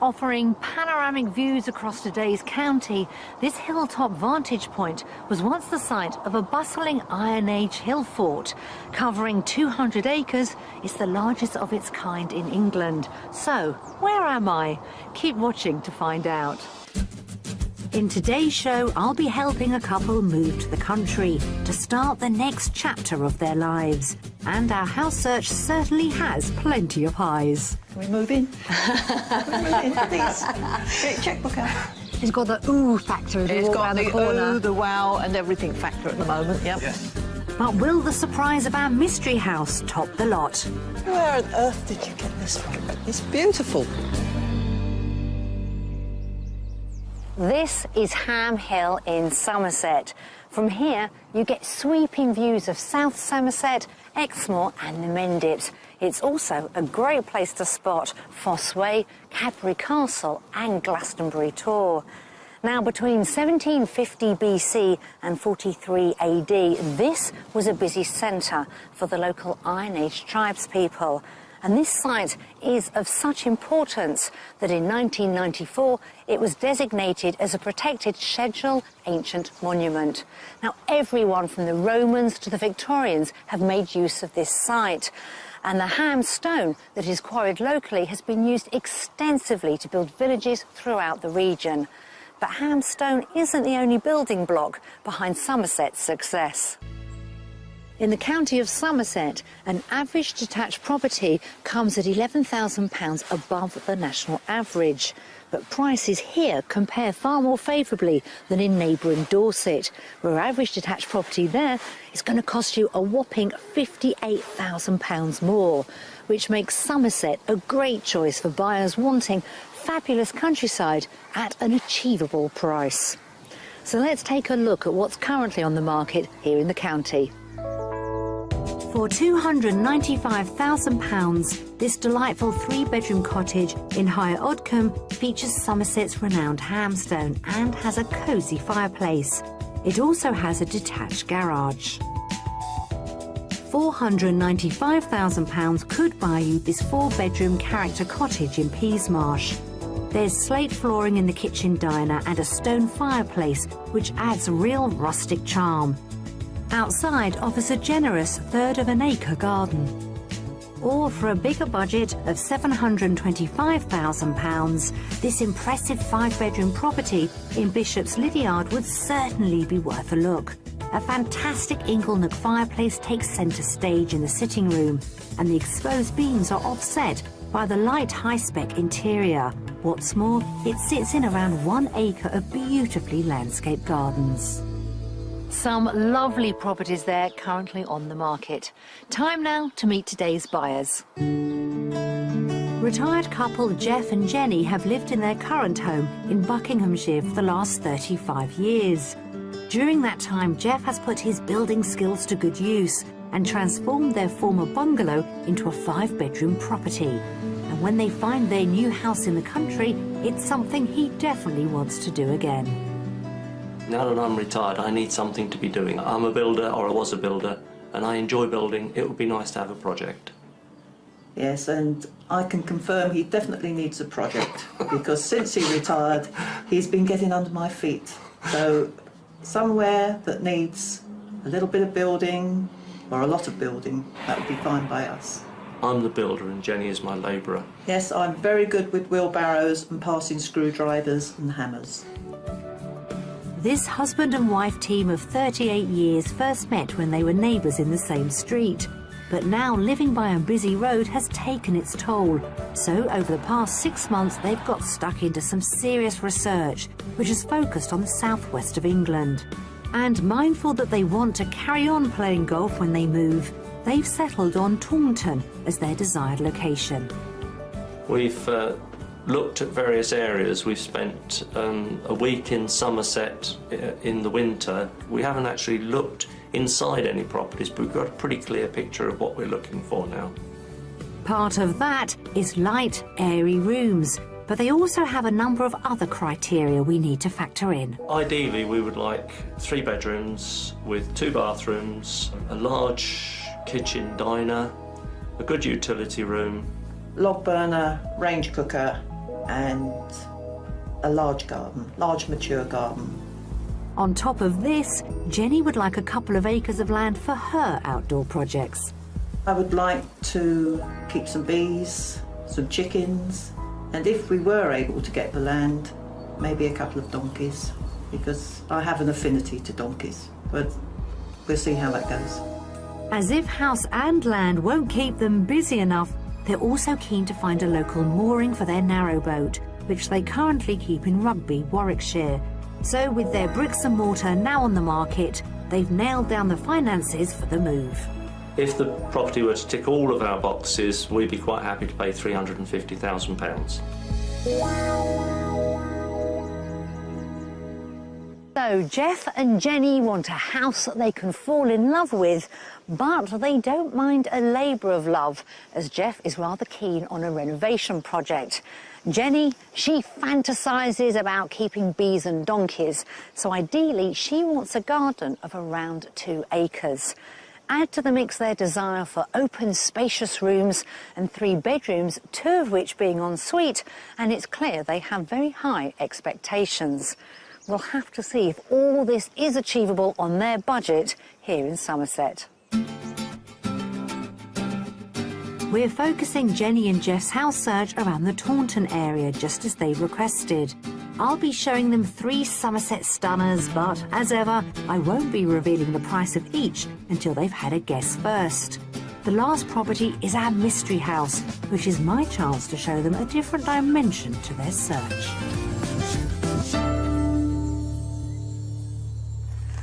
Offering panoramic views across today's county, this hilltop vantage point was once the site of a bustling Iron Age hill fort. Covering 200 acres, it's the largest of its kind in England. So, where am I? Keep watching to find out. In today's show, I'll be helping a couple move to the country to start the next chapter of their lives. And our house search certainly has plenty of highs. Can we move in? Can we move in, please? Get your checkbook out. It's got the ooh factor as we walk around the corner. It's got the ooh, the wow and everything factor at the moment, yep. Yes. But will the surprise of our mystery house top the lot? Where on earth did you get this from? It's beautiful. This is Ham Hill in Somerset. From here, you get sweeping views of South Somerset, Exmoor and the Mendips. It's also a great place to spot Fosse Way, Cadbury Castle and Glastonbury Tor. Now, between 1750 BC and 43 AD, this was a busy centre for the local Iron Age tribespeople. And this site is of such importance that in 1994 it was designated as a protected scheduled ancient monument. Now, everyone from the Romans to the Victorians have made use of this site. And the Ham stone that is quarried locally has been used extensively to build villages throughout the region. But Ham stone isn't the only building block behind Somerset's success. In the county of Somerset, an average detached property comes at £11,000 above the national average. But prices here compare far more favourably than in neighbouring Dorset, where average detached property there is going to cost you a whopping £58,000 more, which makes Somerset a great choice for buyers wanting fabulous countryside at an achievable price. So let's take a look at what's currently on the market here in the county. For £295,000, this delightful three-bedroom cottage in Higher Odcombe features Somerset's renowned hamstone and has a cosy fireplace. It also has a detached garage. £495,000 could buy you this four-bedroom character cottage in Peasmarsh. There's slate flooring in the kitchen diner and a stone fireplace, which adds real rustic charm. Outside offers a generous third of an acre garden. Or for a bigger budget of £725,000, this impressive five-bedroom property in Bishop's Lydiard would certainly be worth a look. A fantastic inglenook fireplace takes centre stage in the sitting room, and the exposed beams are offset by the light high-spec interior. What's more, it sits in around 1 acre of beautifully landscaped gardens. Some lovely properties there currently on the market. Time now to meet today's buyers. Retired couple Jeff and Jenny have lived in their current home in Buckinghamshire for the last 35 years. During that time, Jeff has put his building skills to good use and transformed their former bungalow into a five-bedroom property. And when they find their new house in the country, it's something he definitely wants to do again. Now that I'm retired, I need something to be doing. I'm a builder, or I was a builder, and I enjoy building. It would be nice to have a project. Yes, and I can confirm he definitely needs a project, because since he retired, he's been getting under my feet. So somewhere that needs a little bit of building, or a lot of building, that would be fine by us. I'm the builder and Jenny is my labourer. Yes, I'm very good with wheelbarrows and passing screwdrivers and hammers. This husband and wife team of 38 years first met when they were neighbours in the same street. But now living by a busy road has taken its toll. So over the past 6 months, they've got stuck into some serious research, which is focused on the southwest of England. And mindful that they want to carry on playing golf when they move, they've settled on Taunton as their desired location. We've looked at various areas. We've spent a week in Somerset in the winter. We haven't actually looked inside any properties, but we've got a pretty clear picture of what we're looking for now. Part of that is light, airy rooms, but they also have a number of other criteria we need to factor in. Ideally, we would like 3 bedrooms with 2 bathrooms, a large kitchen diner, a good utility room, Log burner, range cooker, and a large garden, large mature garden. On top of this, Jenny would like a couple of acres of land for her outdoor projects. I would like to keep some bees, some chickens, and if we were able to get the land, maybe a couple of donkeys, because I have an affinity to donkeys, but we'll see how that goes. As if house and land won't keep them busy enough, they're also keen to find a local mooring for their narrowboat, which they currently keep in Rugby, Warwickshire. So with their bricks and mortar now on the market, they've nailed down the finances for the move. If the property were to tick all of our boxes, we'd be quite happy to pay £350,000. So Jeff and Jenny want a house that they can fall in love with, but they don't mind a labour of love, as Jeff is rather keen on a renovation project. Jenny, she fantasises about keeping bees and donkeys, so ideally she wants a garden of around 2 acres. Add to the mix their desire for open, spacious rooms and 3 bedrooms, 2 of which being en suite, and it's clear they have very high expectations. We'll have to see if all this is achievable on their budget here in Somerset. We're focusing Jenny and Jeff's house search around the Taunton area, just as they requested. I'll be showing them 3 Somerset stunners, but as ever, I won't be revealing the price of each until they've had a guess first. The last property is our mystery house, which is my chance to show them a different dimension to their search.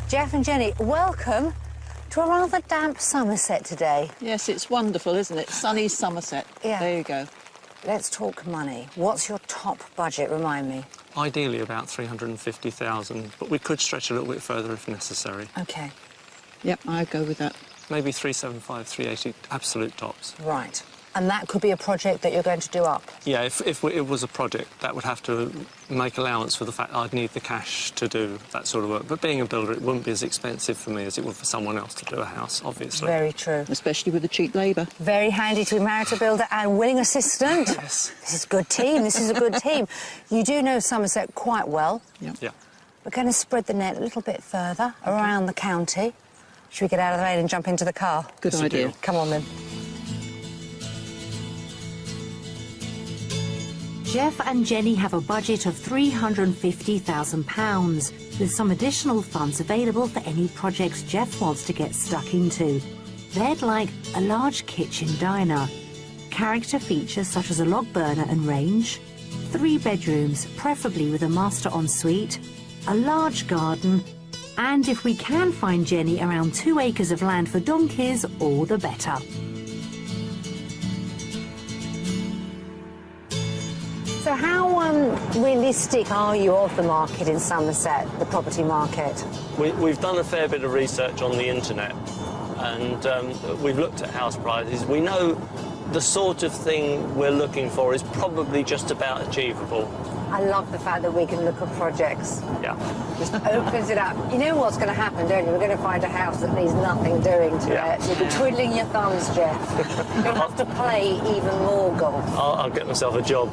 Jeff and Jenny, welcome to a rather damp Somerset today. Yes, it's wonderful, isn't it? Sunny Somerset. Yeah. There you go. Let's talk money. What's your top budget, remind me? Ideally about £350,000, but we could stretch a little bit further if necessary. OK. Yep, I'd go with that. Maybe 375, 380, absolute tops. Right. And that could be a project that you're going to do up? Yeah, if it was a project, that would have to make allowance for the fact I'd need the cash to do that sort of work. But being a builder, it wouldn't be as expensive for me as it would for someone else to do a house, obviously. Very true. Especially with the cheap labour. Very handy to be married to a builder and willing assistant. Yes. This is a good team. This is a good team. You do know Somerset quite well. Yeah. Yeah. We're going to spread the net a little bit further around the county. Should we get out of the rain and jump into the car? Good That's a idea. deal. Come on, then. Jeff and Jenny have a budget of £350,000, with some additional funds available for any projects Jeff wants to get stuck into. They'd like a large kitchen diner, character features such as a log burner and range, 3 bedrooms, preferably with a master ensuite, a large garden, and if we can find Jenny around 2 acres of land for donkeys, all the better. So how realistic are you of the market in Somerset, the property market? We've done a fair bit of research on the internet, and we've looked at house prices. We know the sort of thing we're looking for is probably just about achievable. I love the fact that we can look at projects. Yeah. Just opens it up. You know what's going to happen, don't you? We're going to find a house that needs nothing doing to Yeah. it. You'll be twiddling your thumbs, Jeff. You'll have to play even more golf. I'll get myself a job.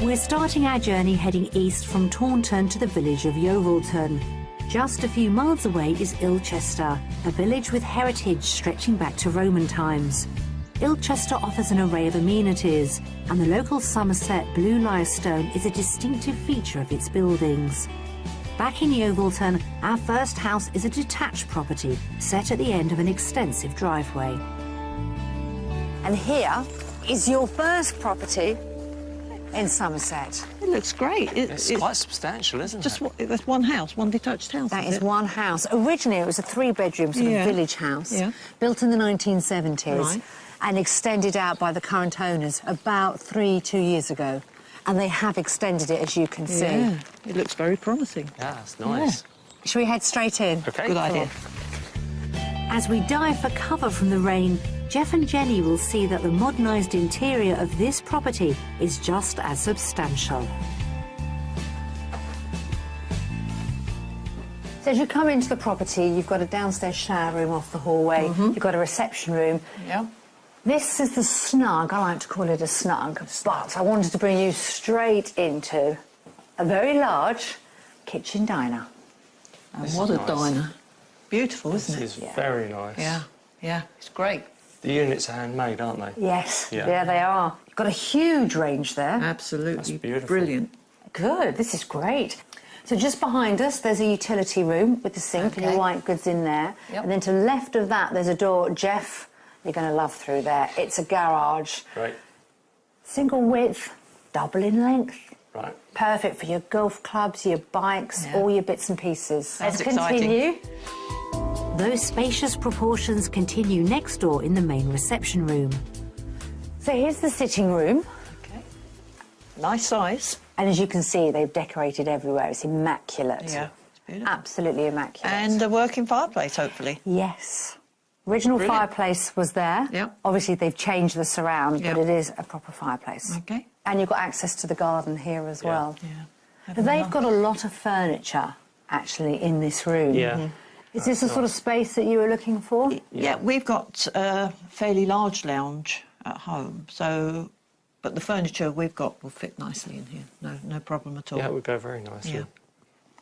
We're starting our journey heading east from Taunton to the village of Yeovilton. Just a few miles away is Ilchester, a village with heritage stretching back to Roman times. Ilchester offers an array of amenities, and the local Somerset blue limestone is a distinctive feature of its buildings. Back in Yeovilton, our first house is a detached property set at the end of an extensive driveway. And here is your first property in Somerset. It looks great. It's quite substantial, isn't just it? that's one house, one detached house. That is it? one house. Originally, it was a 3-bedroom sort Yeah. of village house, Yeah. built in the 1970s Right. and extended out by the current owners about 2 years ago. And they have extended it, as you can see. Yeah, it looks very promising. Yeah, it's nice. Shall we head straight in? Okay. Good idea. As we dive for cover from the rain, Jeff and Jenny will see that the modernised interior of this property is just as substantial. So So as you come into the property, you've got a downstairs shower room off the hallway. You've got a reception room. Yeah. This is the snug, I like to call it a snug, but I wanted to bring you straight into a very large kitchen diner. And This what is a nice. diner. Beautiful, isn't This it? is very nice. Yeah, yeah, it's great. The units are handmade, aren't they? Yes, Yeah. there they are. You've got a huge range there. Absolutely That's beautiful. brilliant. Good, this is great. So just behind us, there's a utility room with the sink and your Okay. white goods in there. Yep. And then to the left of that, there's a door. Jeff, you're going to love through there. It's a garage. Right. Single width, double in length. Right. Perfect for your golf clubs, your bikes, Yeah. all your bits and pieces. That's Let's exciting. continue. Those spacious proportions continue next door in the main reception room. So here's the sitting room. Okay. Nice size. And as you can see, they've decorated everywhere. It's immaculate. Yeah, it's beautiful. Absolutely immaculate. And a working fireplace, hopefully. Yes. Original Brilliant. fireplace was there. Yep. Obviously, they've changed the surround, Yep. but it is a proper fireplace. Okay. And you've got access to the garden here as well. Yeah. But they've got a lot of furniture, actually, in this room. Yeah. Is this the sort of space that you were looking for? Yeah, we've got a fairly large lounge at home, so but the furniture we've got will fit nicely in here. No problem at all. Yeah, it would go very nicely.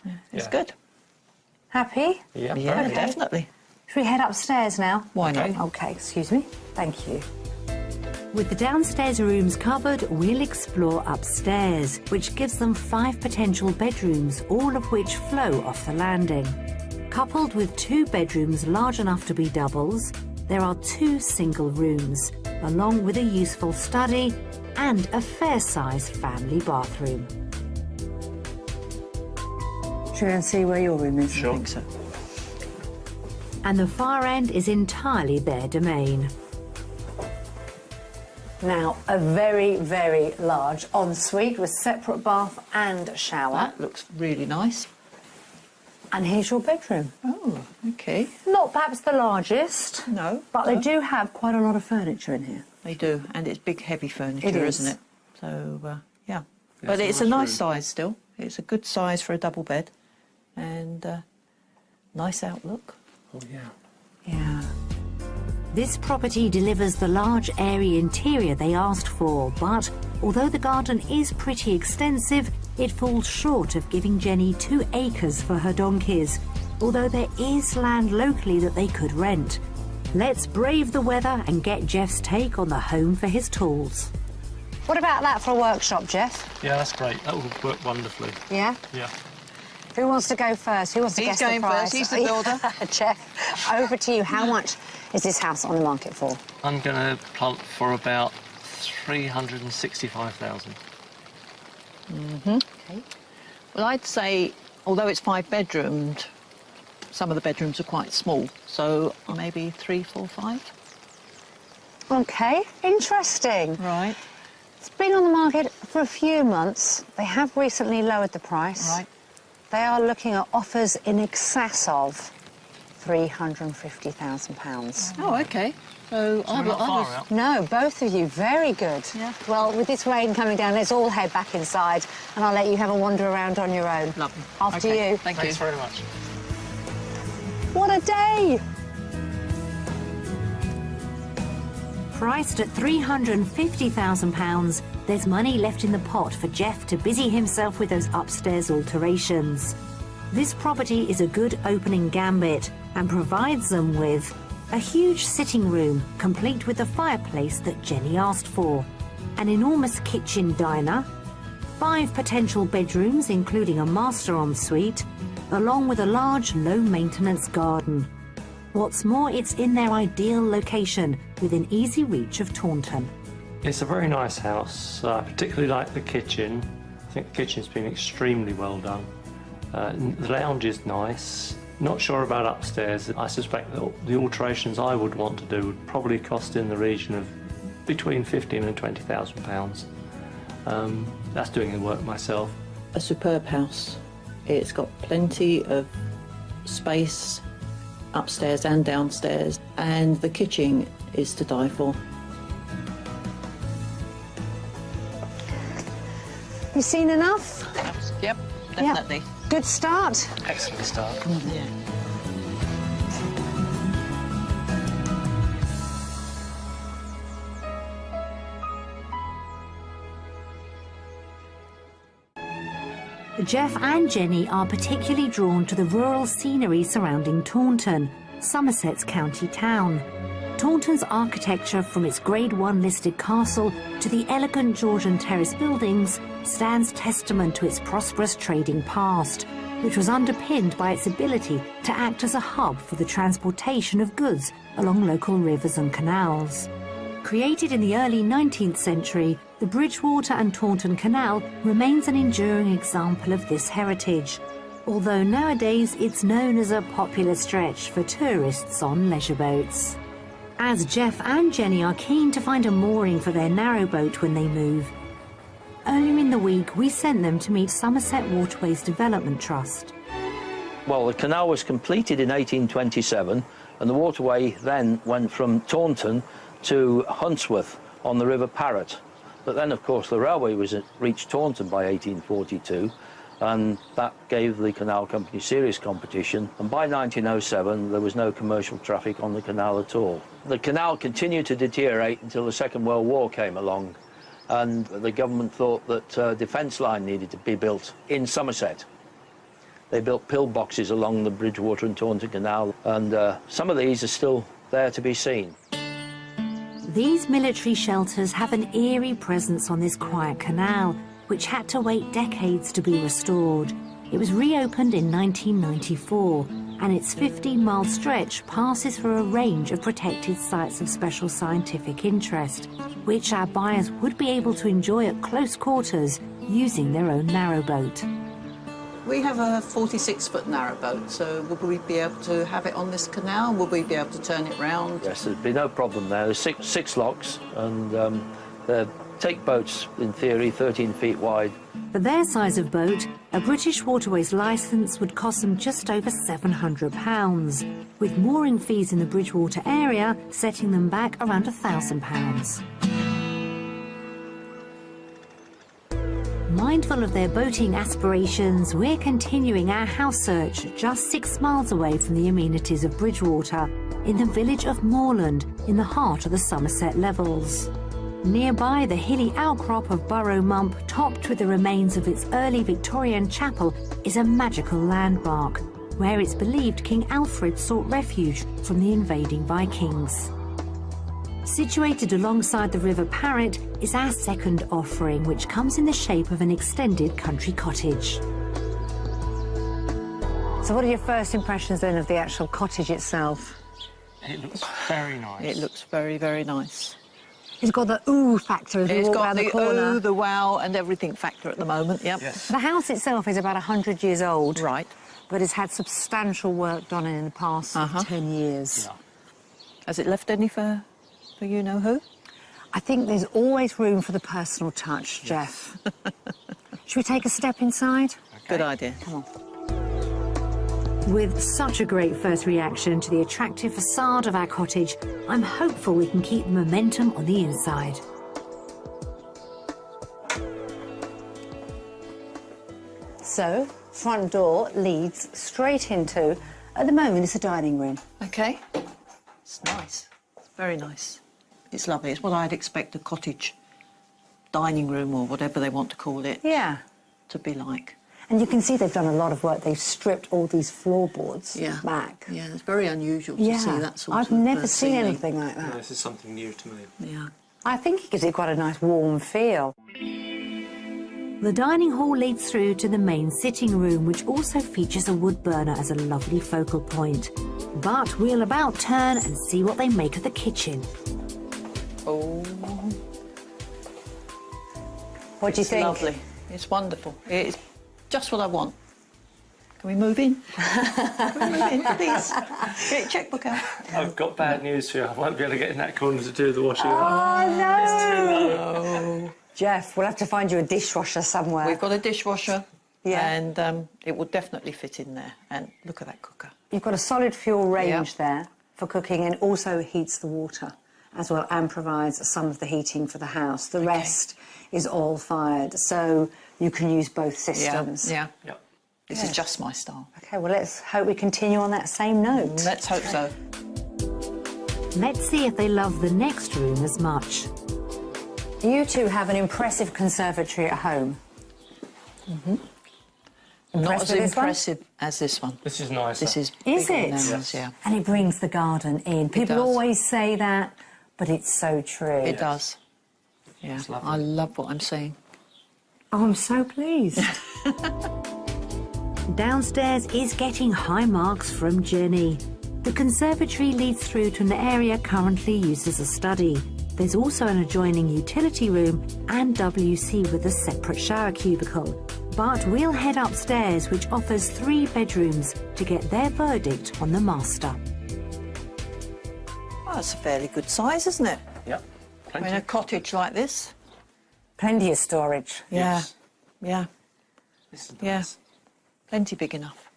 Yeah. It's Yeah. good. Happy? Yeah, Yeah, very. definitely. Should we head upstairs now? Why Okay. not? Okay, excuse me. Thank you. With the downstairs rooms covered, we'll explore upstairs, which gives them 5 potential bedrooms, all of which flow off the landing. Coupled with 2 bedrooms large enough to be doubles, there are 2 single rooms, along with a useful study and a fair-sized family bathroom. Should we go and see where your room is? I Sure. think so. And the far end is entirely their domain. Now, a very, very large ensuite with separate bath and shower. That looks really nice. And here's your bedroom. Oh, okay. Not perhaps the largest, No. but they do have quite a lot of furniture in here. They do, and it's big, heavy furniture, It is. isn't it? So, yeah. Yeah, But it's it's a a nice nice room. size still. It's a good size for a double bed, and nice outlook. Oh, yeah. Yeah. This property delivers the large, airy interior they asked for, but although the garden is pretty extensive, it falls short of giving Jenny 2 acres for her donkeys, although there is land locally that they could rent. Let's brave the weather and get Jeff's take on the home for his tools. What about that for a workshop, Jeff? Yeah, that's great. That would work wonderfully. Yeah? Yeah. Who wants to go first? Who wants to He's guess going the price? first. He's the builder. Jeff, over to you. How much is this house on the market for? I'm going to plump for about 365,000. Okay. Well, I'd say, although it's 5 bedroomed, some of the bedrooms are quite small, so maybe 3, 4, 5. Okay, interesting. Right. It's been on the market for a few months. They have recently lowered the price. Right. They are looking at offers in excess of £350,000. Oh, okay. So I Not far was. out. No, both of you, very good. Yeah. Well, with this rain coming down, let's all head back inside and I'll let you have a wander around on your own. Lovely. After Okay, you. Thank Thanks you. very much. What a day! Priced at £350,000, there's money left in the pot for Jeff to busy himself with those upstairs alterations. This property is a good opening gambit and provides them with a huge sitting room complete with the fireplace that Jenny asked for, an enormous kitchen diner, 5 potential bedrooms including a master ensuite, along with a large low-maintenance garden. What's more, it's in their ideal location, within easy reach of Taunton. It's a very nice house. I particularly like the kitchen. I think the kitchen's been extremely well done. The lounge is nice. Not sure about upstairs. I suspect that the alterations I would want to do would probably cost in the region of between £15,000 and £20,000. That's doing the work myself. A superb house. It's got plenty of space upstairs and downstairs, and the kitchen is to die for. You seen enough? Yep, definitely. Good start. Excellent start. Yeah. Jeff and Jenny are particularly drawn to the rural scenery surrounding Taunton, Somerset's county town. Taunton's architecture, from its Grade 1 listed castle to the elegant Georgian terrace buildings, stands testament to its prosperous trading past, which was underpinned by its ability to act as a hub for the transportation of goods along local rivers and canals. Created in the early 19th century, the Bridgewater and Taunton Canal remains an enduring example of this heritage, although nowadays it's known as a popular stretch for tourists on leisure boats. As Jeff and Jenny are keen to find a mooring for their narrowboat when they move, earlier in the week we sent them to meet Somerset Waterways Development Trust. Well, the canal was completed in 1827, and the waterway then went from Taunton to Huntsworth on the River Parrett. But then, of course, the railway reached Taunton by 1842, and that gave the canal company serious competition. And by 1907, there was no commercial traffic on the canal at all. The canal continued to deteriorate until the Second World War came along, and the government thought that a defence line needed to be built in Somerset. They built pillboxes along the Bridgewater and Taunton Canal, and some of these are still there to be seen. These military shelters have an eerie presence on this quiet canal, which had to wait decades to be restored. It was reopened in 1994, and its 15-mile stretch passes through a range of protected sites of special scientific interest, which our buyers would be able to enjoy at close quarters using their own narrowboat. We have a 46-foot narrowboat, so will we be able to have it on this canal? Will we be able to turn it round? Yes, there'd be no problem there. There's six locks, and they're take boats, in theory, 13 feet wide. For their size of boat, a British Waterways licence would cost them just over £700, with mooring fees in the Bridgewater area setting them back around £1,000. Mindful of their boating aspirations, we're continuing our house search just 6 miles away from the amenities of Bridgewater, in the village of Moorland, in the heart of the Somerset Levels. Nearby, the hilly outcrop of Burrow Mump, topped with the remains of its early Victorian chapel, is a magical landmark, where it's believed King Alfred sought refuge from the invading Vikings. Situated alongside the River Parrett is our second offering, which comes in the shape of an extended country cottage. So what are your first impressions then of the actual cottage itself? It looks very nice. It looks very, very nice. It's got the ooh factor as we walk around the corner. It's got the ooh, the wow and everything factor at the moment, yep. Yes. The house itself is about 100 years old. Right. But it's had substantial work done in the past 10 years. Yeah. Has it left any for you know who? I think there's always room for the personal touch, Jeff. Should we take a step inside? Okay. Good idea. Come on. With such a great first reaction to the attractive facade of our cottage, I'm hopeful we can keep the momentum on the inside. So, front door leads straight into, at the moment, it's a dining room. Okay. It's nice. It's very nice. It's lovely. It's what I'd expect a cottage dining room or whatever they want to call it Yeah. to be like. And you can see they've done a lot of work. They've stripped all these floorboards back. Yeah, it's very unusual to see that sort I've of never seen scenery. anything like that. No, this is something new to me. Yeah. I think it gives it quite a nice warm feel. The dining hall leads through to the main sitting room, which also features a wood burner as a lovely focal point. But we'll about turn and see what they make of the kitchen. Oh, What do you it's think? lovely. It's wonderful. It's just what I want. Can we move in? Can we move in, please? Get your checkbook out. I've got bad news for you. I won't be able to get in that corner to do the washing. Oh, no! Jeff, we'll have to find you a dishwasher somewhere. We've got a dishwasher. Yeah. And it will definitely fit in there. And look at that cooker. You've got a solid fuel range Yep. there for cooking, and also heats the water as well, and provides some of the heating for the house. The rest is oil fired, so you can use both systems. Yeah. Yep. This is just my style. OK, well, let's hope we continue on that same note. Let's hope so. Let's see if they love the next room as much. You two have an impressive conservatory at home. Not with as this one? impressive as this one. This is nicer. This is Is bigger it? than ours, yeah. And it brings the garden in. People does. always say that, but it's so true. It does. Yeah, I love what I'm seeing. Oh, I'm so pleased. Downstairs is getting high marks from Jenny. The conservatory leads through to an area currently used as a study. There's also an adjoining utility room and WC with a separate shower cubicle. But we'll head upstairs, which offers 3 bedrooms, to get their verdict on the master. Well, that's a fairly good size, isn't it? Yep. I Plenty. mean, a cottage like this. Plenty of storage. Yes. Yeah, This is yeah. nice. Plenty big enough.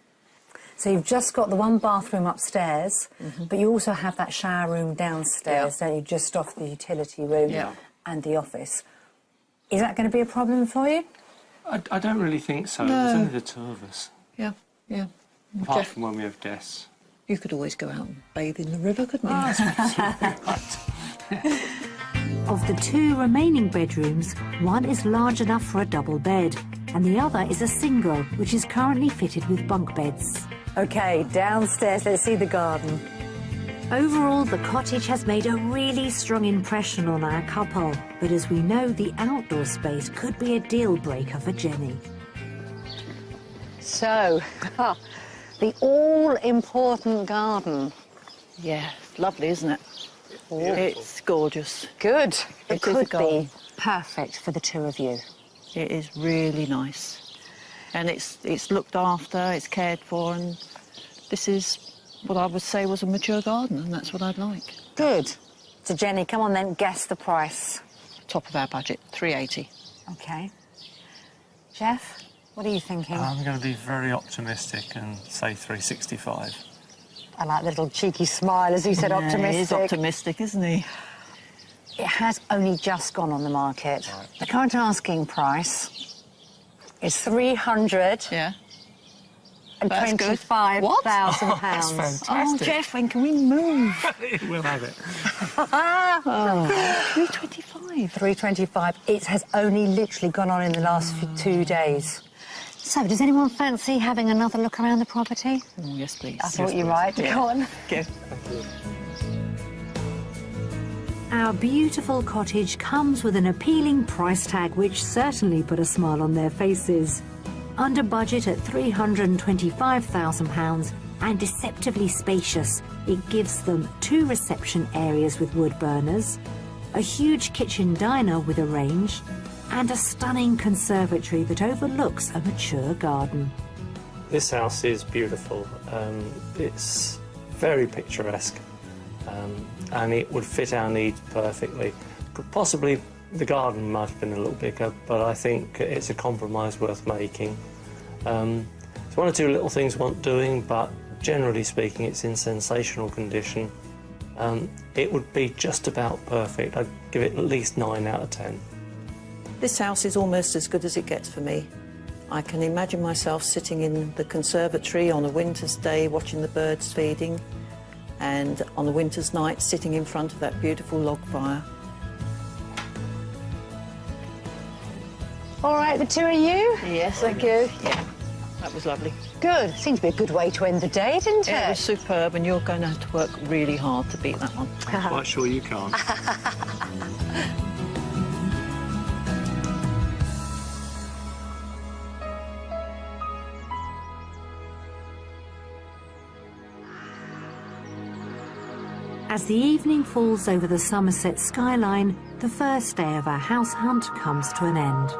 So you've just got the 1 bathroom upstairs, but you also have that shower room downstairs, don't you, just off the utility room Yeah. and the office. Is that going to be a problem for you? I don't really think so. There's only the 2 of us. Yeah, yeah. Apart Jeff, from when we have guests. you could always go out and bathe in the river, couldn't you? Of the 2 remaining bedrooms, one is large enough for a double bed, and the other is a single, which is currently fitted with bunk beds. OK, downstairs, let's see the garden. Overall, the cottage has made a really strong impression on our couple, but as we know, the outdoor space could be a deal breaker for Jenny. So, the all-important garden. Yeah, it's lovely, isn't it? It's gorgeous. Good. It It is a could be garden. perfect for the 2 of you. It is really nice. And it's looked after, it's cared for, and this is what I would say was a mature garden, and that's what I'd like. Good. So, Jenny, come on then, guess the price. Top of our budget, 380. OK. Jeff, what are you thinking? I'm going to be very optimistic and say 365. I like the little cheeky smile as you said optimistic. He is optimistic, isn't he? It has only just gone on the market. Right. The current asking price is £325,000. Yeah. That's good. What? That's Oh, fantastic. Jeff, when can we move? We'll have it. 325. 325. It has only literally gone on in the last 2 days. So, does anyone fancy having another look around the property? Oh, yes, please. I thought you might. Go on. Okay. Our beautiful cottage comes with an appealing price tag which certainly put a smile on their faces. Under budget at £325,000 and deceptively spacious, it gives them 2 reception areas with wood burners, a huge kitchen diner with a range, and a stunning conservatory that overlooks a mature garden. This house is beautiful. It's very picturesque, and it would fit our needs perfectly. Possibly the garden might have been a little bigger, but I think it's a compromise worth making. There's 1 or 2 little things want doing, but generally speaking, it's in sensational condition. It would be just about perfect. I'd give it at least 9 out of 10. This house is almost as good as it gets for me. I can imagine myself sitting in the conservatory on a winter's day watching the birds feeding, and on a winter's night sitting in front of that beautiful log fire. All right, the 2 of you? Yes, Thank you. Yeah, that was lovely. Good. Seems to be a good way to end the day, didn't It was it? superb, and you're going to have to work really hard to beat that one. I'm quite sure you can't. As the evening falls over the Somerset skyline, the first day of our house hunt comes to an end.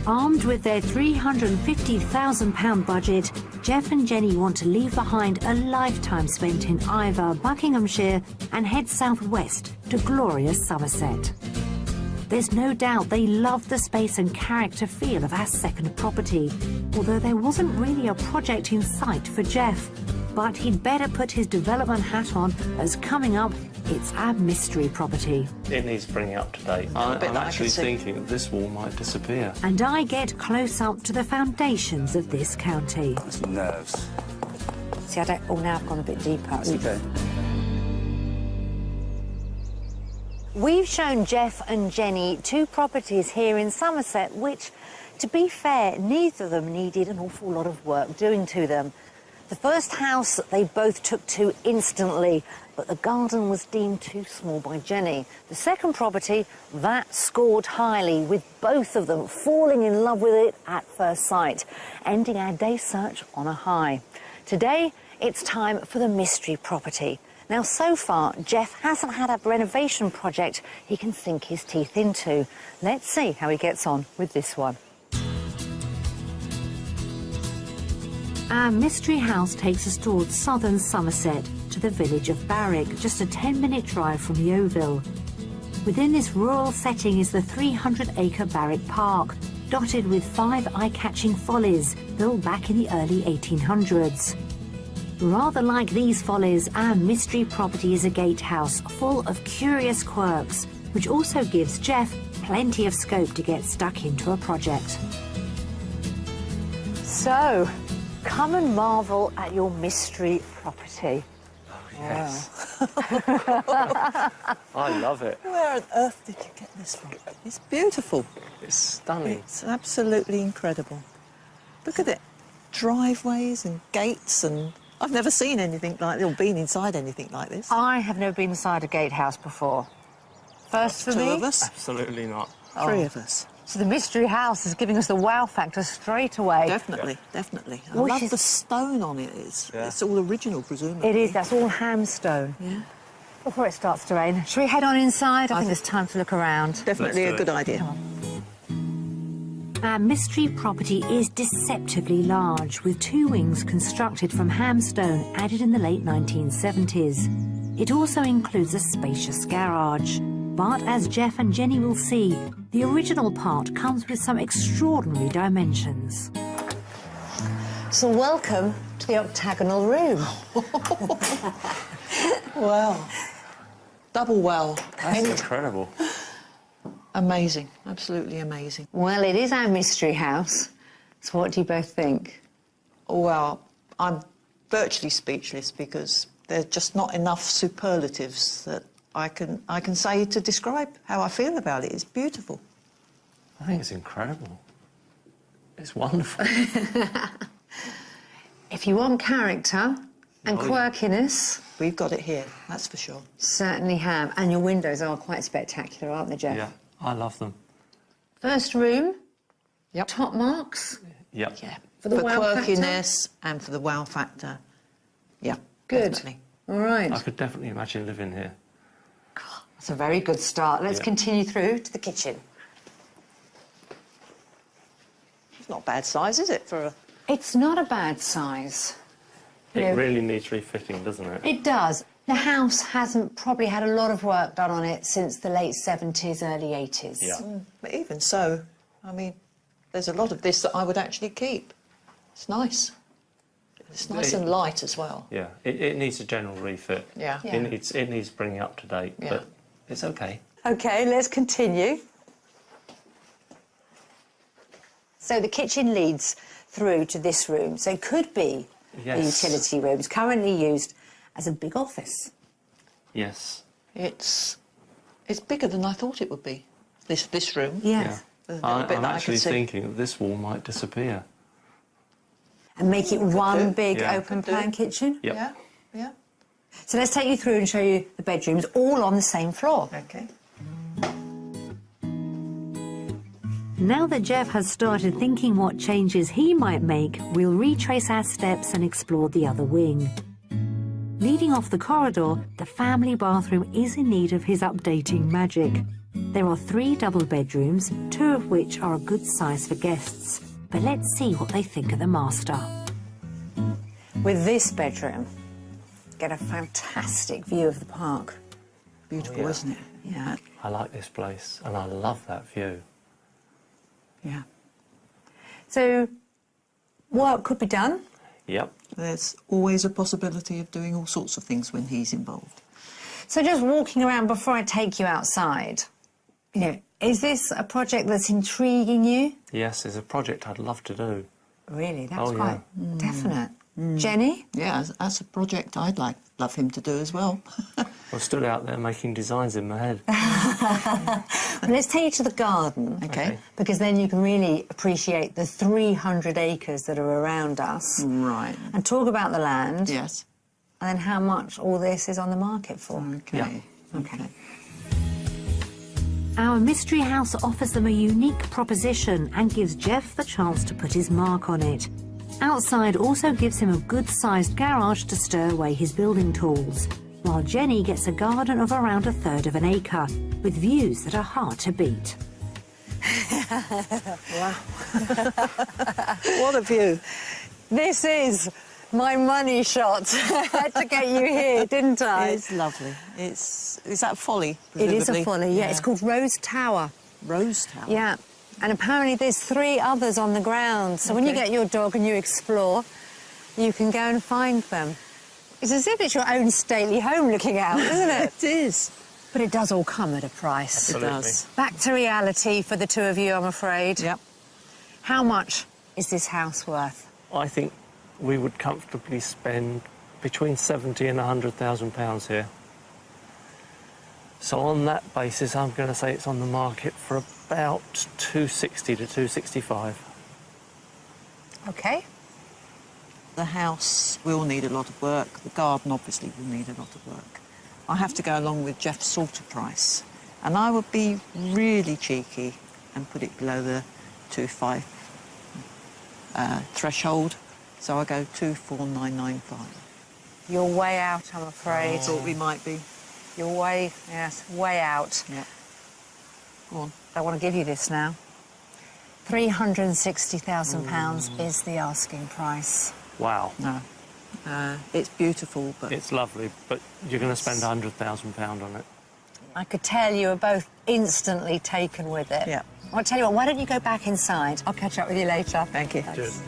Armed with their £350,000 budget, Jeff and Jenny want to leave behind a lifetime spent in Iver, Buckinghamshire, and head southwest to glorious Somerset. There's no doubt they love the space and character feel of our second property, although there wasn't really a project in sight for Jeff. But he'd better put his development hat on, as coming up, It's our mystery property. It needs bringing up to date. bit I'm that I actually can see. thinking that this wall might disappear. And I get close up to the foundations of this county. It's nerves. See, I don't... Oh, now I've gone a bit deeper. Oops. Okay. We've shown Jeff and Jenny 2 properties here in Somerset, which, to be fair, neither of them needed an awful lot of work doing to them. The first house they both took to instantly, but the garden was deemed too small by Jenny. The second property, that scored highly, with both of them falling in love with it at first sight, ending our day search on a high. Today, it's time for the mystery property. Now, so far, Jeff hasn't had a renovation project he can sink his teeth into. Let's see how he gets on with this one. Our mystery house takes us towards southern Somerset to the village of Barwick, just a 10-minute drive from Yeovil. Within this rural setting is the 300-acre Barwick Park, dotted with 5 eye-catching follies built back in the early 1800s. Rather like these follies, our mystery property is a gatehouse full of curious quirks, which also gives Jeff plenty of scope to get stuck into a project. So, come and marvel at your mystery property. Yes. I love it. Where on earth did you get this from? It's beautiful. It's stunning. It's absolutely incredible. Look at it. Driveways and gates, and I've never seen anything like this, or been inside anything like this. I have never been inside a gatehouse before. First for 2 me. of us, Absolutely not. 3 of us. So the mystery house is giving us the wow factor straight away. Definitely, definitely. I Which love is- the stone on it. It's Yeah. all original, presumably. It is, that's all hamstone. Yeah. Before it starts to rain, should we head on inside? I think think- it's time to look around. Definitely a Let's do good it. idea. Our mystery property is deceptively large, with 2 wings constructed from hamstone added in the late 1970s. It also includes a spacious garage. But as Jeff and Jenny will see, the original part comes with some extraordinary dimensions. So welcome to the octagonal room. Wow. Double wow. That's incredible. Amazing. Absolutely amazing. Well, it is our mystery house. So what do you both think? Well, I'm virtually speechless because there's just not enough superlatives that I can say to describe how I feel about it. It's beautiful. I think it's incredible. It's wonderful. If you want character and Oh, yeah. quirkiness, We've got it here, that's for sure. certainly have. And your windows are quite spectacular, aren't they, Jeff? Yeah, I love them. First room, Yep. top marks. Yep. Yeah. For the wow factor? quirkiness and for the wow factor. Yeah. Good. Definitely. All right. I could definitely imagine living here. That's a very good start. Let's Yeah. continue through to the kitchen. It's not bad size, is it, for a... It's not a bad size. It Yeah. really needs refitting, doesn't it? It does. The house hasn't probably had a lot of work done on it since the late 70s, early 80s. Yeah. But even so, I mean, there's a lot of this that I would actually keep. It's nice. It's nice and light as well. Yeah, it needs a general refit. Yeah. Yeah. It needs bringing up to date, Yeah. but it's okay. OK, let's continue. So the kitchen leads through to this room. So it could be the Yes. utility room. It's currently used as a big office. Yes. It's bigger than I thought it would be, this room. Yes. There's a little bit I'm that I actually can see. thinking that this wall might disappear. And make it one do. big Yeah. open Could do. plan kitchen. Yep. Yeah, yeah. So let's take you through and show you the bedrooms, all on the same floor. Okay. Now that Jeff has started thinking what changes he might make, we'll retrace our steps and explore the other wing. Leading off the corridor, the family bathroom is in need of his updating magic. There are 3 double bedrooms, 2 of which are a good size for guests. But let's see what they think of the master. With this bedroom, get a fantastic view of the park. Beautiful, yeah. isn't it? Yeah. I like this place, and I love that view. Yeah. So work could be done. Yep. There's always a possibility of doing all sorts of things when he's involved. So just walking around before I take you outside, you know, is this a project that's intriguing you? Yes, it's a project I'd love to do. Really, that's Oh, quite yeah. definite. Jenny? Yeah, that's a project I'd love him to do as well. I stood out there making designs in my head. Well, let's take you to the garden. Okay. Because then you can really appreciate the 300 acres that are around us. Right. And talk about the land. Yes. And then how much all this is on the market for. Okay. Yeah. Okay. Our mystery house offers them a unique proposition and gives Jeff the chance to put his mark on it. Outside also gives him a good-sized garage to stow away his building tools, while Jenny gets a garden of around 1/3 of an acre, with views that are hard to beat. What a view. This is my money shot. I had to get you here, didn't I? It's lovely. Is that Folly? It is a presumably? folly, yeah. It's called Rose Tower. Rose Tower. Yeah. And apparently there's 3 others on the ground. So when you Okay. get your dog and you explore, you can go and find them. It's as if it's your own stately home looking out, isn't it? It is. But it does all come at a price. Absolutely. It does. Back to reality for the 2 of you, I'm afraid. Yep. How much is this house worth? I think we would comfortably spend between 70 and 100,000 pounds here. So on that basis, I'm going to say it's on the market for about 260 to 265. OK. The house will need a lot of work. The garden obviously will need a lot of work. I have to go along with Jeff's Salter price. And I would be really cheeky and put it below the 2.5 threshold. So I go 24995. You're way out, I'm afraid. Thought we might be. You're way, yes, way out. Yeah. Go on. I want to give you this now. £360,000 is the asking price. Wow. No. It's beautiful, but It's lovely, but you're going to spend £100,000 on it. I could tell you were both instantly taken with it. Yeah. I'll tell you what, why don't you go back inside? I'll catch up with you later. thank you. Cheers.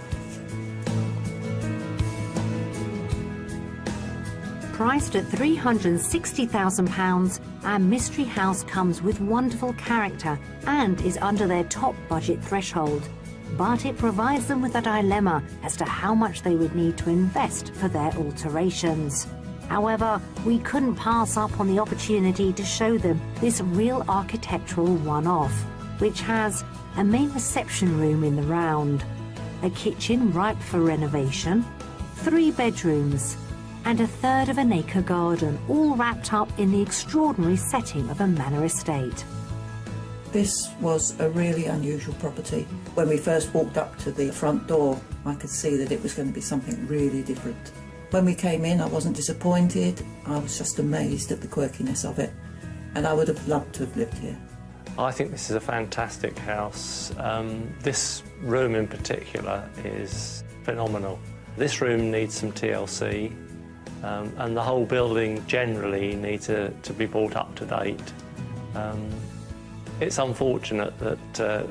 Priced at £360,000, our mystery house comes with wonderful character and is under their top budget threshold. But it provides them with a dilemma as to how much they would need to invest for their alterations. However, we couldn't pass up on the opportunity to show them this real architectural one-off, which has a main reception room in the round, a kitchen ripe for renovation, 3 bedrooms, and 1/3 of an acre garden, all wrapped up in the extraordinary setting of a manor estate. This was a really unusual property. When we first walked up to the front door, I could see that it was going to be something really different. When we came in, I wasn't disappointed. I was just amazed at the quirkiness of it, and I would have loved to have lived here. I think this is a fantastic house. This room in particular is phenomenal. This room needs some TLC, and the whole building generally needs to be brought up to date. It's unfortunate that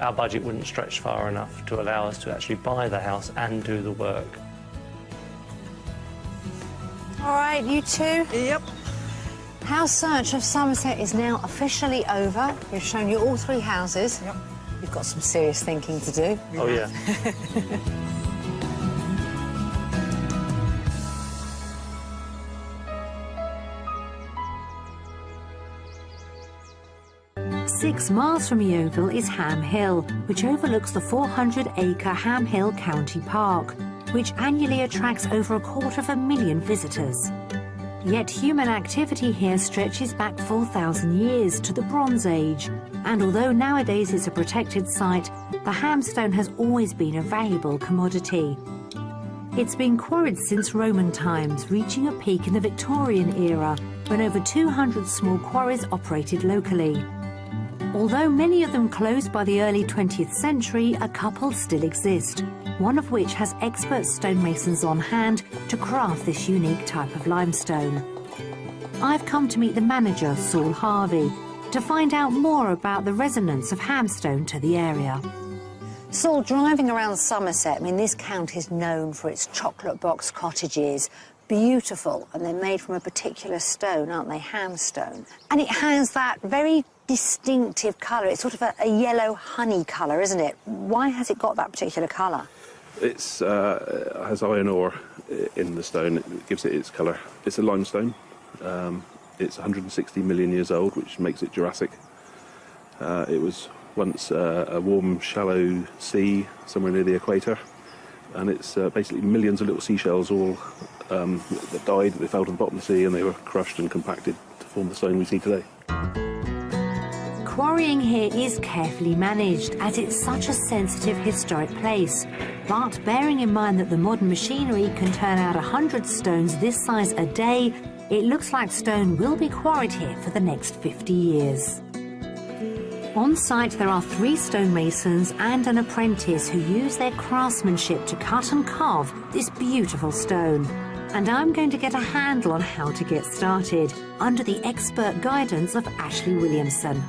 our budget wouldn't stretch far enough to allow us to actually buy the house and do the work. All right, you two. Yep. House search of Somerset is now officially over. We've shown you all 3 houses. Yep. You've got some serious thinking to do. Oh, yeah. 6 miles from Yeovil is Ham Hill, which overlooks the 400-acre Ham Hill County Park, which annually attracts over 250,000 visitors. Yet human activity here stretches back 4,000 years to the Bronze Age, and although nowadays it's a protected site, the hamstone has always been a valuable commodity. It's been quarried since Roman times, reaching a peak in the Victorian era, when over 200 small quarries operated locally. Although many of them closed by the early 20th century, a couple still exist, one of which has expert stonemasons on hand to craft this unique type of limestone. I've come to meet the manager, Saul Harvey, to find out more about the resonance of hamstone to the area. Saul, driving around Somerset, I mean, this county is known for its chocolate box cottages, beautiful, and they're made from a particular stone, aren't they? Hamstone. And it has that very distinctive colour. It's sort of a yellow honey colour, isn't it? Why has it got that particular colour? It has iron ore in the stone. It gives it its colour. It's a limestone. It's 160 million years old, which makes it Jurassic. It was once a warm, shallow sea somewhere near the equator, and it's basically millions of little seashells all that died. They fell to the bottom of the sea, and they were crushed and compacted to form the stone we see today. Quarrying here is carefully managed, as it's such a sensitive historic place. But bearing in mind that the modern machinery can turn out 100 stones this size a day, it looks like stone will be quarried here for the next 50 years. On site there are 3 stonemasons and an apprentice who use their craftsmanship to cut and carve this beautiful stone. And I'm going to get a handle on how to get started, under the expert guidance of Ashley Williamson.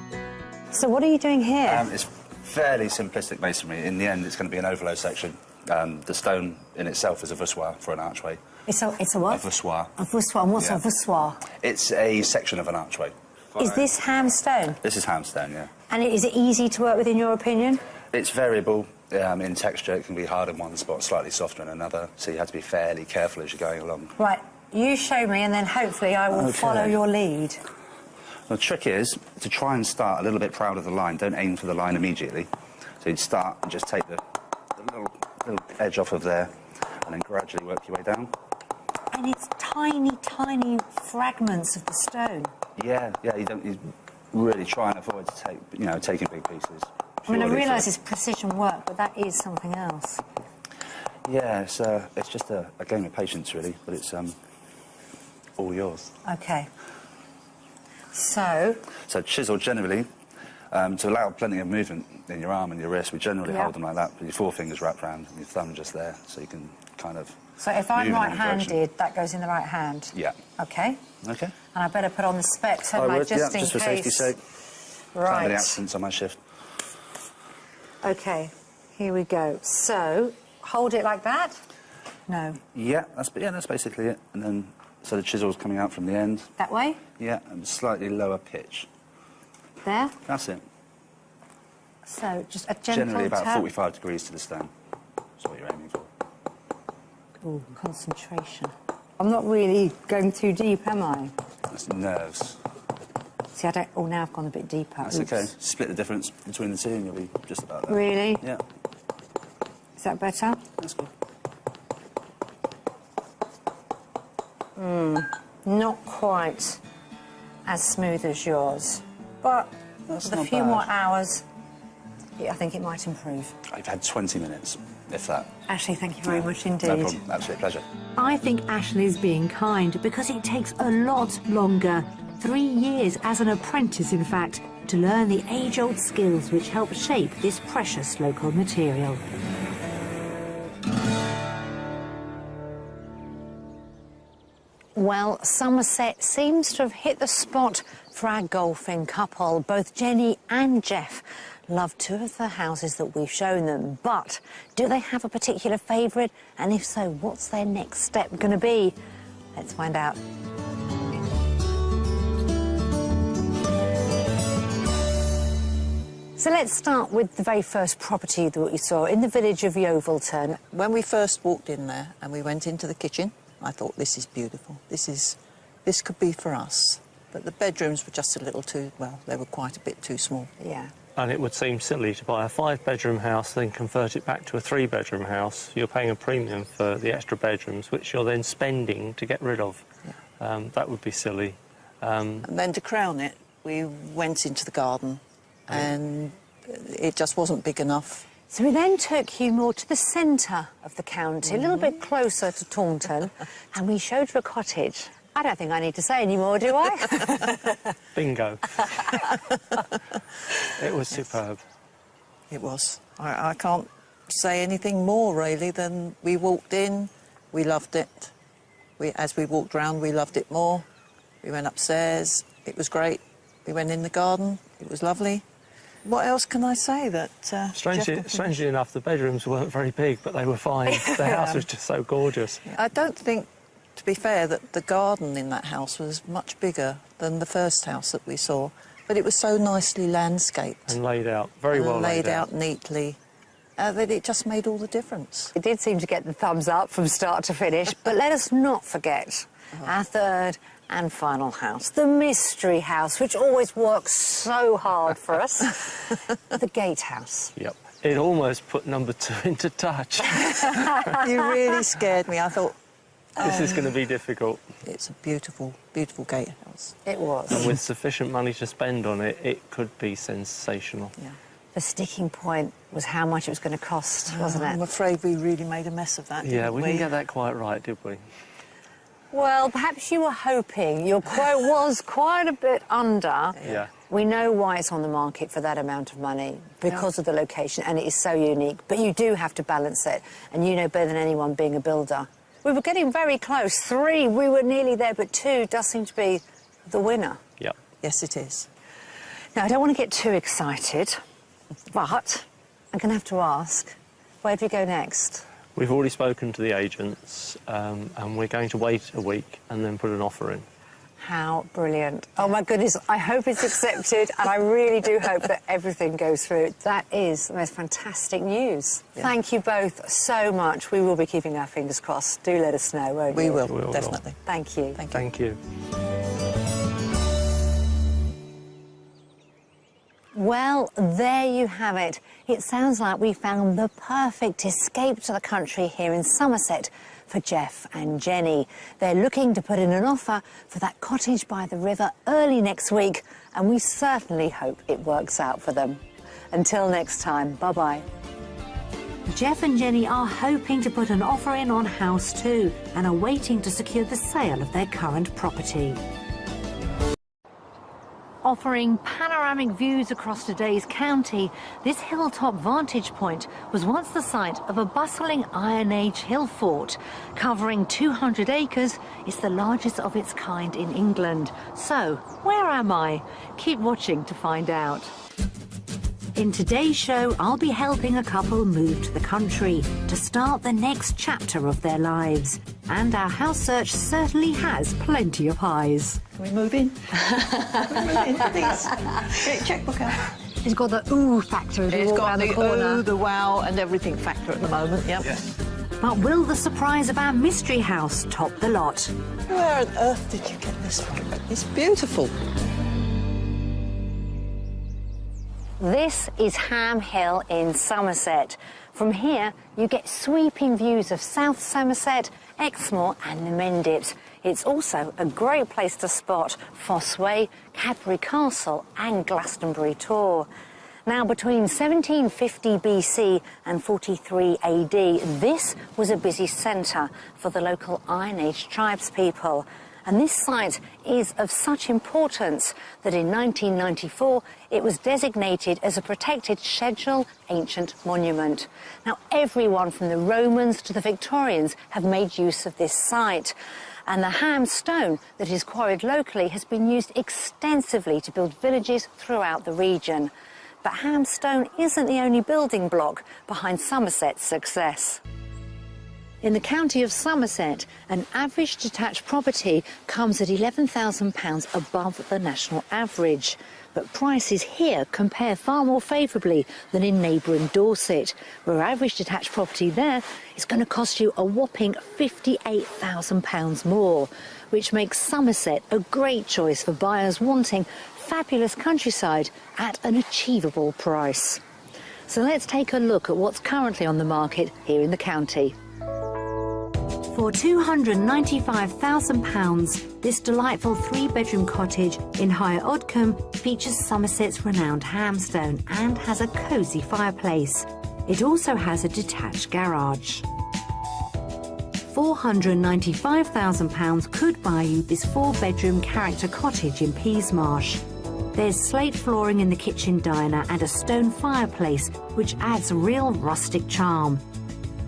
So what are you doing here? It's fairly simplistic masonry. In the end, it's going to be an overload section. The stone in itself is a voussoir for an archway. It's a what? A voussoir. A voussoir. And what's a voussoir? It's a section of an archway. Is this hamstone? This is hamstone, yeah. And is it easy to work with, in your opinion? It's variable in texture. It can be hard in one spot, slightly softer in another. So you have to be fairly careful as you're going along. Right. You show me, and then hopefully I will follow your lead. The trick is to try and start a little bit proud of the line. Don't aim for the line immediately. So you'd start and just take the little edge off of there, and then gradually work your way down. And it's tiny, tiny fragments of the stone. Yeah, you really try and avoid taking big pieces. I mean, I realise it's precision work, but that is something else. Yeah, it's just a game of patience, really, but it's all yours. OK. So chisel generally, to allow plenty of movement in your arm and your wrist, we generally hold them like that, with your 4 fingers wrapped around and your thumb just there, so you can kind of. So if I'm right-handed, that goes in the right hand? Yeah. OK. OK. And I better put on the specs, hadn't I, just in case? Just for safety's sake. Right. Can't have any accidents on my shift. OK, here we go. So, hold it like that? No. Yeah, that's basically it. And then, so the chisel's coming out from the end. That way? Yeah, and slightly lower pitch. There? That's it. So, just a gentle Generally about tap. 45 degrees to the stone. That's what you're aiming for. Ooh, concentration. I'm not really going too deep, am I? That's nerves. See, I don't... Oh, now I've gone a bit deeper. That's Oops. okay. Split the difference between the two and you'll be just about there. Really? Yeah. Is that better? That's good. Not quite as smooth as yours, but That's with a not few bad. more hours, I think it might improve. I've had 20 minutes, if that. Ashley, thank you very much indeed. No problem. Absolute pleasure. I think Ashley's being kind, because it takes a lot longer. 3 years as an apprentice, in fact, to learn the age-old skills which help shape this precious local material. Well, Somerset seems to have hit the spot for our golfing couple. Both Jenny and Jeff love 2 of the houses that we've shown them. But do they have a particular favourite? And if so, what's their next step going to be? Let's find out. So let's start with the very first property that we saw in the village of Yeovilton. When we first walked in there and we went into the kitchen, I thought, this is beautiful. This could be for us. But the bedrooms were just a little too, well, they were quite a bit too small. Yeah. And it would seem silly to buy a 5-bedroom house, then convert it back to a 3-bedroom house. You're paying a premium for the extra bedrooms, which you're then spending to get rid of. Yeah. That would be silly. And then to crown it, we went into the garden and it just wasn't big enough. So we then took you more to the centre of the county, a little bit closer to Taunton, and we showed you a cottage. I don't think I need to say any more, do I? Bingo. It was superb. It was. I can't say anything more, really, than we walked in, we loved it. As we walked round, we loved it more. We went upstairs, it was great. We went in the garden, it was lovely. What else can I say that... Strangely enough, the bedrooms weren't very big, but they were fine. The house was just so gorgeous. I don't think To be fair, that the garden in that house was much bigger than the first house that we saw, but it was so nicely landscaped. And laid out, very well laid out neatly. That it just made all the difference. It did seem to get the thumbs up from start to finish, but let us not forget our third and final house, the mystery house, which always works so hard for us, the gatehouse. Yep. It almost put number 2 into touch. You really scared me. I thought, This is going to be difficult. it's a beautiful, beautiful gatehouse. It was. And with sufficient money to spend on it, it could be sensational. Yeah. The sticking point was how much it was going to cost, wasn't I'm it? afraid we really made a mess of that, Yeah, didn't we didn't get that quite right, did we? Well, perhaps you were hoping. Your quote was quite a bit under. Yeah. We know why it's on the market for that amount of money, because of the location, and it is so unique. But you do have to balance it, and you know better than anyone being a builder. We were getting very close. 3, we were nearly there, but 2 does seem to be the winner. Yep. Yes, it is. Now, I don't want to get too excited, but I'm going to have to ask, where do we go next? We've already spoken to the agents, and we're going to wait a week and then put an offer in. How brilliant. Oh, my goodness, I hope it's accepted, and I really do hope that everything goes through. That is the most fantastic news. Yeah. Thank you both so much. We will be keeping our fingers crossed. Do let us know, won't you? We will, We will. definitely. Thank you. Thank you. Well, there you have it. It sounds like we found the perfect escape to the country here in Somerset for Jeff and Jenny. They're looking to put in an offer for that cottage by the river early next week, and we certainly hope it works out for them. Until next time, bye-bye. Jeff and Jenny are hoping to put an offer in on House 2 and are waiting to secure the sale of their current property. Offering panoramic views across today's county, this hilltop vantage point was once the site of a bustling Iron Age hill fort. Covering 200 acres, it's the largest of its kind in England. So, where am I? Keep watching to find out. In today's show, I'll be helping a couple move to the country to start the next chapter of their lives. And our house search certainly has plenty of highs. Can we move in? Can we move in, please? Get your checkbook out. It's got the ooh factor as we It's walk got around the the corner. ooh, the wow, and everything factor at the moment, yep. Yes. But will the surprise of our mystery house top the lot? Where on earth did you get this from? It's beautiful. This is Ham Hill in Somerset. From here, you get sweeping views of South Somerset, Exmoor and the Mendips. It's also a great place to spot Fosse Way, Cadbury Castle and Glastonbury Tor. Now, between 1750 BC and 43 AD, this was a busy centre for the local Iron Age tribespeople. And this site is of such importance that in 1994 it was designated as a protected scheduled ancient monument. Now, everyone from the Romans to the Victorians have made use of this site. And the Ham stone that is quarried locally has been used extensively to build villages throughout the region. But Ham stone isn't the only building block behind Somerset's success. In the county of Somerset, an average detached property comes at £11,000 above the national average. But prices here compare far more favourably than in neighbouring Dorset, where average detached property there is going to cost you a whopping £58,000 more, which makes Somerset a great choice for buyers wanting fabulous countryside at an achievable price. So let's take a look at what's currently on the market here in the county. For £295,000, this delightful 3-bedroom cottage in Higher Odcombe features Somerset's renowned hamstone and has a cosy fireplace. It also has a detached garage. £495,000 could buy you this 4-bedroom character cottage in Peasmarsh. There's slate flooring in the kitchen diner and a stone fireplace, which adds real rustic charm.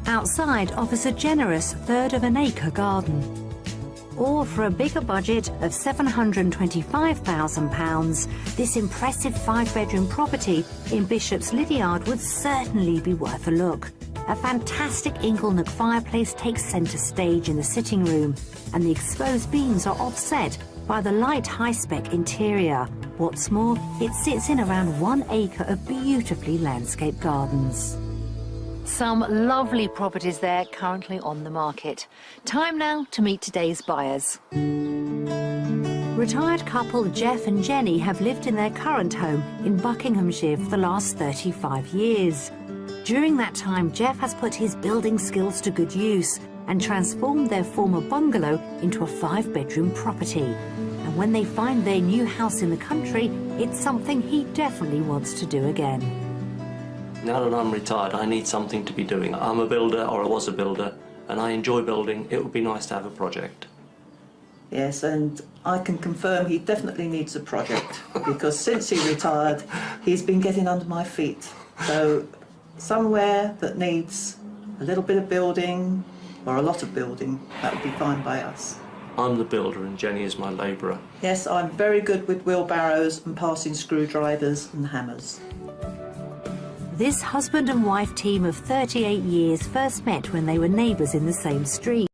Outside offers a generous third of an acre garden. Or for a bigger budget of £725,000, this impressive 5-bedroom property in Bishop's Lydiard would certainly be worth a look. A fantastic Inglenook fireplace takes centre stage in the sitting room, and the exposed beams are offset by the light high-spec interior. What's more, it sits in around 1 acre of beautifully landscaped gardens. Some lovely properties there currently on the market. Time now to meet today's buyers. Retired couple Jeff and Jenny have lived in their current home in Buckinghamshire for the last 35 years. During that time, Jeff has put his building skills to good use and transformed their former bungalow into a 5-bedroom property. And when they find their new house in the country, it's something he definitely wants to do again. Now that I'm retired, I need something to be doing. I'm a builder, or I was a builder, and I enjoy building. It would be nice to have a project. Yes, and I can confirm he definitely needs a project because since he retired, he's been getting under my feet. So somewhere that needs a little bit of building or a lot of building, that would be fine by us. I'm the builder and Jenny is my labourer. Yes, I'm very good with wheelbarrows and passing screwdrivers and hammers. This husband and wife team of 38 years first met when they were neighbours in the same street.